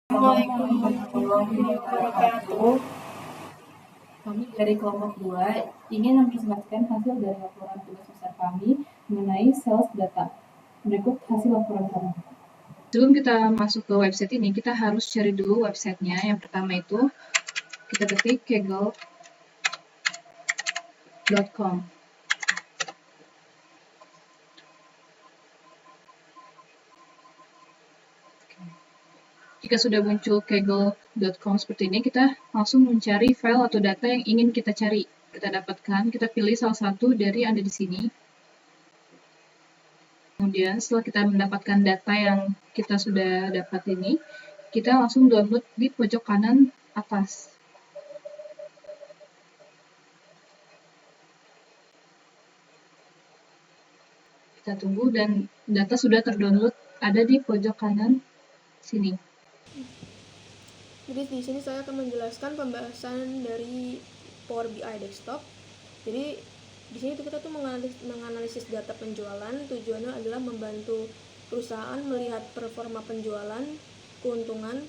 Assalamualaikum warahmatullahi wabarakatuh. Kami dari kelompok 2 ingin mempresentasikan hasil dari laporan tugas besar kami mengenai sales data. Berikut hasil laporan kami. Sebelum kita masuk ke website ini, kita harus cari dulu websitenya. Yang pertama itu kita ketik kaggle.com. Jika sudah muncul kaggle.com seperti ini, kita langsung mencari file atau data yang ingin kita cari. Kita dapatkan, kita pilih salah satu dari yang ada di sini. Kemudian setelah kita mendapatkan data yang kita sudah dapat ini, kita langsung download di pojok kanan atas. Kita tunggu dan data sudah terdownload ada di pojok kanan sini. Jadi di sini saya akan menjelaskan pembahasan dari Power BI Desktop. Jadi di sini kita tuh menganalisis data penjualan. Tujuannya adalah membantu perusahaan melihat performa penjualan, keuntungan,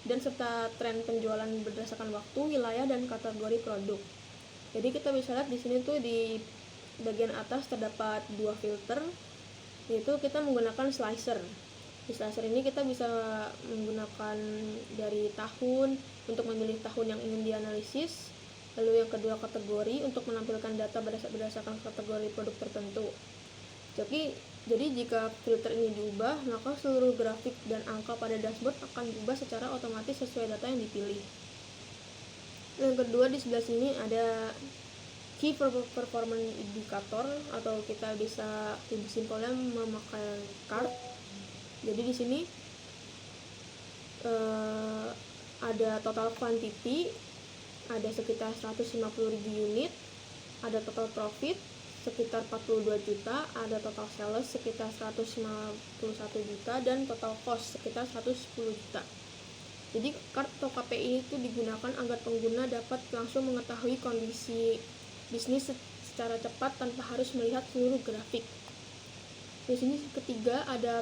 dan serta tren penjualan berdasarkan waktu, wilayah, dan kategori produk. Jadi kita bisa lihat di sini tuh di bagian atas terdapat dua filter, yaitu kita menggunakan slicer. Di slicer ini kita bisa menggunakan dari tahun untuk memilih tahun yang ingin dianalisis, lalu yang kedua kategori untuk menampilkan data berdasarkan kategori produk tertentu. Jadi jika filter ini diubah, maka seluruh grafik dan angka pada dashboard akan diubah secara otomatis sesuai data yang dipilih. Yang kedua di sebelah sini ada key performance indicator, atau kita bisa lebih simpelnya memakai card. Jadi di sini ada total quantity, ada sekitar 150.000 unit, ada total profit sekitar 42 juta, ada total sales sekitar 151 juta, dan total cost sekitar 110 juta. Jadi card atau KPI itu digunakan agar pengguna dapat langsung mengetahui kondisi bisnis secara cepat tanpa harus melihat seluruh grafik. Di sini ketiga ada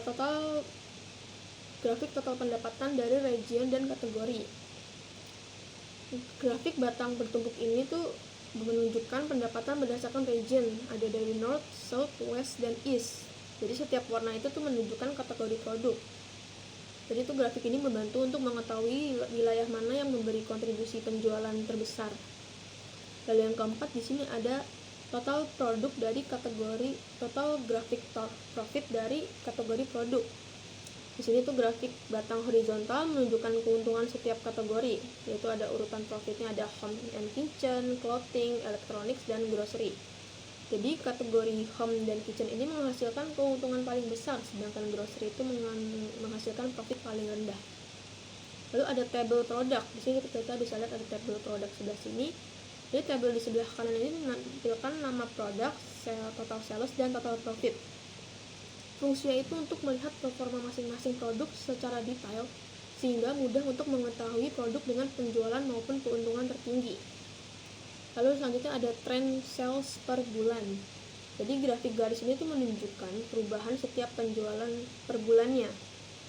grafik total pendapatan dari region dan kategori. Grafik batang bertumpuk ini tuh menunjukkan pendapatan berdasarkan region, ada dari North, South, West, dan East. Jadi setiap warna itu tuh menunjukkan kategori produk. Jadi itu grafik ini membantu untuk mengetahui wilayah mana yang memberi kontribusi penjualan terbesar. Lalu yang keempat di sini ada total produk dari kategori, total grafik profit dari kategori produk. Di sini tuh grafik batang horizontal menunjukkan keuntungan setiap kategori, yaitu ada urutan profitnya, ada home and kitchen, clothing, electronics, dan grocery. Jadi kategori home dan kitchen ini menghasilkan keuntungan paling besar, sedangkan grocery itu menghasilkan profit paling rendah. Lalu ada table produk. Di sini kita bisa lihat ada table produk sebelah sini. Jadi tabel di sebelah kanan ini menampilkan nama produk, total sales, dan total profit. Fungsinya itu untuk melihat performa masing-masing produk secara detail, sehingga mudah untuk mengetahui produk dengan penjualan maupun keuntungan tertinggi. Lalu selanjutnya ada trend sales per bulan. Jadi grafik garis ini tuh menunjukkan perubahan setiap penjualan per bulannya.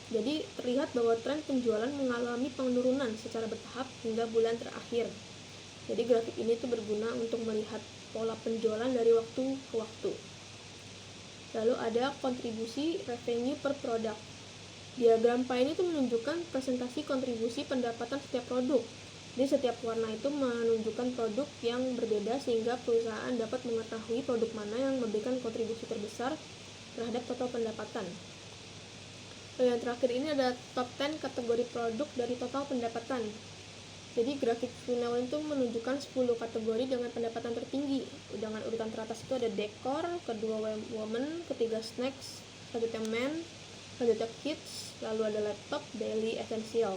Jadi terlihat bahwa tren penjualan mengalami penurunan secara bertahap hingga bulan terakhir. Jadi grafik ini tuh berguna untuk melihat pola penjualan dari waktu ke waktu. Lalu ada kontribusi revenue per produk. Diagram pie ini tuh menunjukkan presentasi kontribusi pendapatan setiap produk. Jadi setiap warna itu menunjukkan produk yang berbeda sehingga perusahaan dapat mengetahui produk mana yang memberikan kontribusi terbesar terhadap total pendapatan. Lalu yang terakhir ini ada top 10 kategori produk dari total pendapatan. Jadi grafik final itu menunjukkan 10 kategori dengan pendapatan tertinggi. Dengan urutan teratas itu ada dekor, kedua women, ketiga snacks, selanjutnya men, selanjutnya kids, lalu ada laptop, daily, essential.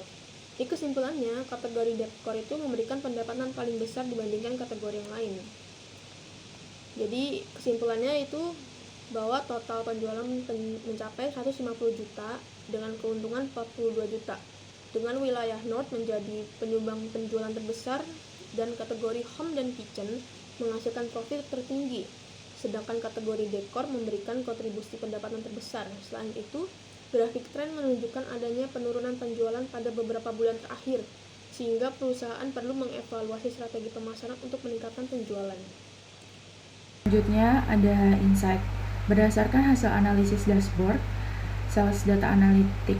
Jadi kesimpulannya, kategori dekor itu memberikan pendapatan paling besar dibandingkan kategori yang lain. Jadi kesimpulannya itu bahwa total penjualan mencapai 150 juta dengan keuntungan 42 juta. Dengan wilayah North menjadi penyumbang penjualan terbesar dan kategori home dan kitchen menghasilkan profit tertinggi, sedangkan kategori dekor memberikan kontribusi pendapatan terbesar. Selain itu, Grafik tren menunjukkan adanya penurunan penjualan pada beberapa bulan terakhir, sehingga perusahaan perlu mengevaluasi strategi pemasaran untuk meningkatkan penjualan. Selanjutnya ada insight. Berdasarkan hasil analisis dashboard, sales data analitik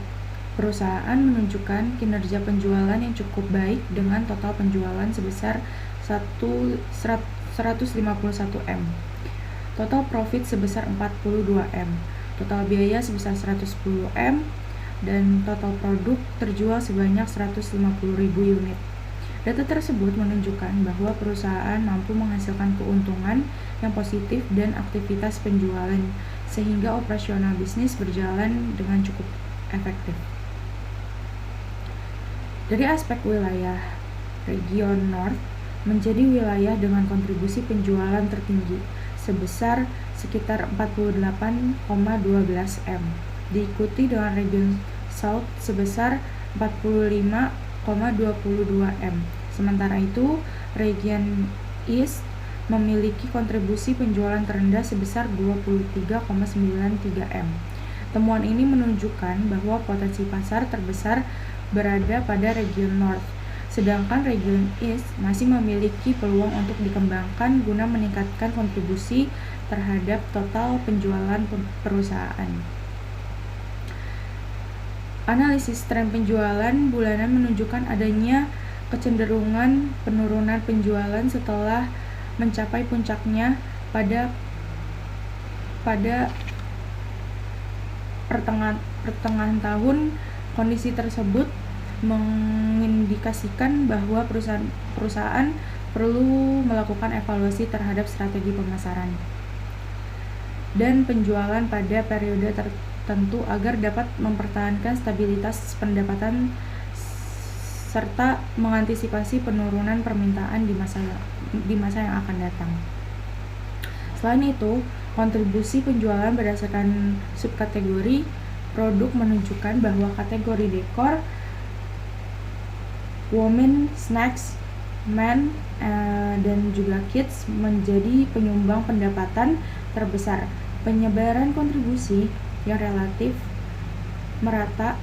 perusahaan menunjukkan kinerja penjualan yang cukup baik dengan total penjualan sebesar 151 M, total profit sebesar 42 M, total biaya sebesar 110 M, dan total produk terjual sebanyak 150.000 unit. Data tersebut menunjukkan bahwa perusahaan mampu menghasilkan keuntungan yang positif dan aktivitas penjualan, sehingga operasional bisnis berjalan dengan cukup efektif. Dari aspek wilayah, region North menjadi wilayah dengan kontribusi penjualan tertinggi, sebesar sekitar 48,12 M, diikuti dengan region South sebesar 45,22 M. Sementara itu, region East memiliki kontribusi penjualan terendah sebesar 23,93 M. Temuan ini menunjukkan bahwa potensi pasar terbesar berada pada region North, sedangkan region East masih memiliki peluang untuk dikembangkan guna meningkatkan kontribusi terhadap total penjualan perusahaan. Analisis tren penjualan bulanan menunjukkan adanya kecenderungan penurunan penjualan setelah mencapai puncaknya pada pertengahan tahun. Kondisi tersebut mengindikasikan bahwa perusahaan perlu melakukan evaluasi terhadap strategi pemasaran dan penjualan pada periode tertentu agar dapat mempertahankan stabilitas pendapatan serta mengantisipasi penurunan permintaan di masa yang akan datang. Selain itu, kontribusi penjualan berdasarkan subkategori produk menunjukkan bahwa kategori dekor, women, snacks, men, dan juga kids menjadi penyumbang pendapatan terbesar. Penyebaran kontribusi yang relatif merata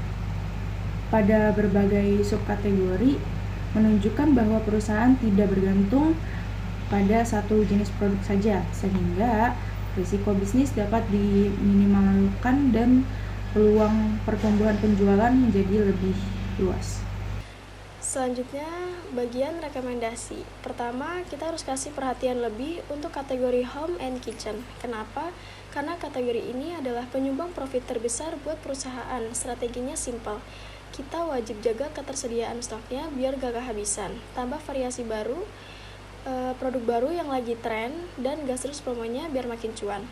pada berbagai subkategori menunjukkan bahwa perusahaan tidak bergantung pada satu jenis produk saja, sehingga risiko bisnis dapat diminimalkan dan peluang pertumbuhan penjualan menjadi lebih luas. Selanjutnya, bagian rekomendasi. Pertama, kita harus kasih perhatian lebih untuk kategori home and kitchen. Kenapa? Karena kategori ini adalah penyumbang profit terbesar buat perusahaan. Strateginya simpel. Kita wajib jaga ketersediaan stoknya biar gak kehabisan. Tambah variasi baru, produk baru yang lagi tren, dan gas terus promonya biar makin cuan.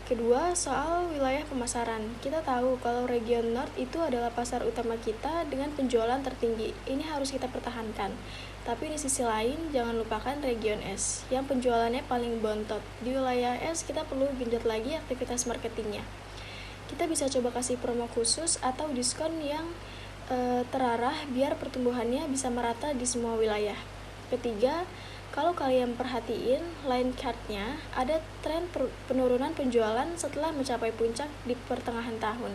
Kedua, soal wilayah pemasaran. Kita tahu kalau region North itu adalah pasar utama kita dengan penjualan tertinggi. Ini harus kita pertahankan. Tapi di sisi lain, jangan lupakan region S, yang penjualannya paling bontot. Di wilayah S, kita perlu genjot lagi aktivitas marketingnya. Kita bisa coba kasih promo khusus atau diskon yang terarah biar pertumbuhannya bisa merata di semua wilayah. Ketiga, kalau kalian perhatiin line chart-nya, ada tren penurunan penjualan setelah mencapai puncak di pertengahan tahun.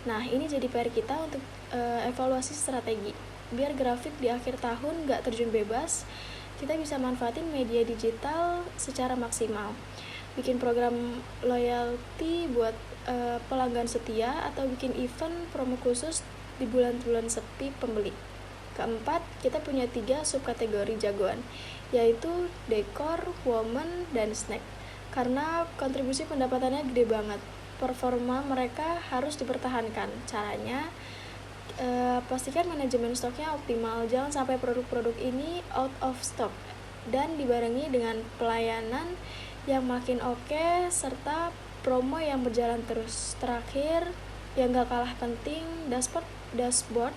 Nah, ini jadi PR kita untuk evaluasi strategi. Biar grafik di akhir tahun nggak terjun bebas, kita bisa manfaatin media digital secara maksimal. Bikin program loyalty buat pelanggan setia atau bikin event promo khusus di bulan-bulan sepi pembeli. Keempat, kita punya 3 subkategori jagoan, yaitu dekor, woman, dan snack. Karena kontribusi pendapatannya gede banget, performa mereka harus dipertahankan. Caranya, pastikan manajemen stoknya optimal, jangan sampai produk-produk ini out of stock, dan dibarengi dengan pelayanan yang makin oke, serta promo yang berjalan terus. Terakhir, yang gak kalah penting, dashboard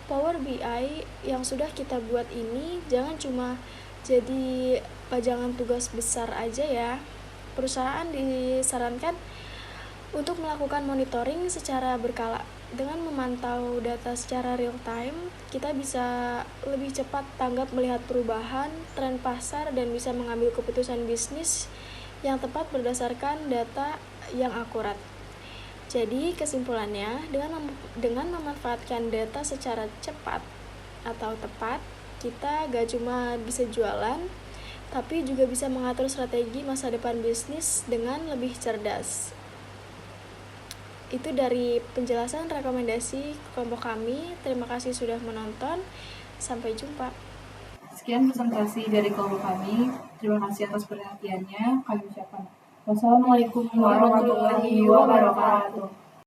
Power BI yang sudah kita buat ini jangan cuma jadi pajangan tugas besar aja ya. Perusahaan disarankan untuk melakukan monitoring secara berkala. Dengan memantau data secara real time, kita bisa lebih cepat tanggap melihat perubahan, tren pasar, dan bisa mengambil keputusan bisnis yang tepat berdasarkan data yang akurat. Jadi kesimpulannya, dengan memanfaatkan data secara cepat atau tepat, kita gak cuma bisa jualan, tapi juga bisa mengatur strategi masa depan bisnis dengan lebih cerdas. Itu dari penjelasan rekomendasi kelompok kami. Terima kasih sudah menonton. Sampai jumpa. Sekian presentasi dari kelompok kami. Terima kasih atas perhatiannya. Kami ucapkan wassalamualaikum warahmatullahi wabarakatuh.